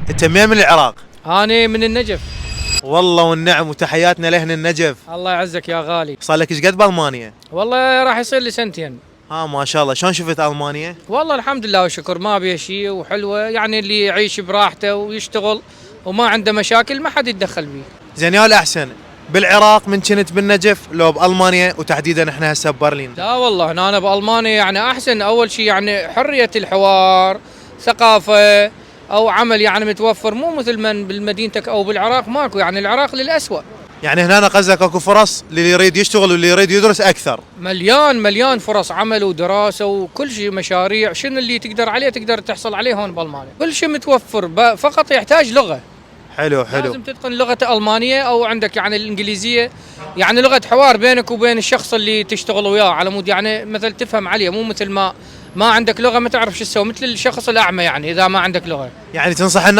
انت منين من العراق؟ أنا من النجف. والله والنعم وتحياتنا لاهل النجف. الله يعزك يا غالي. صار لك ايش قد بالمانيا؟ والله راح يصير لي سنتين. ما شاء الله، شلون شفت المانيا؟ والله الحمد لله والشكر، ما بيها شيء وحلوة، يعني اللي يعيش براحته ويشتغل وما عنده مشاكل ما حد يتدخل بيه. زين يا الاحسن، بالعراق من كنت بالنجف لو بالمانيا وتحديدا احنا هسه ببرلين؟ لا والله هنا أنا بألمانيا يعني أحسن. أول شيء يعني حرية الحوار، ثقافة أو عمل يعني متوفر، مو مثل من بالمدينتك أو بالعراق ماكو، يعني العراق للأسوأ. يعني هنا قصدك اكو فرص للي يريد يشتغل واللي يريد يدرس اكثر؟ مليان فرص عمل ودراسة وكل شيء، مشاريع شنو اللي تقدر عليه تقدر تحصل عليه هون بألمانيا، كل شيء متوفر، فقط يحتاج لغة. حلو. لازم تتقن لغة الألمانية أو عندك يعني الإنجليزية، يعني لغة حوار بينك وبين الشخص اللي تشتغل وياه، على مود يعني مثل تفهم عليه، مو مثل ما عندك لغة ما تعرف شو تسوي، مثل الشخص الأعمى يعني إذا ما عندك لغة. يعني تنصح الناس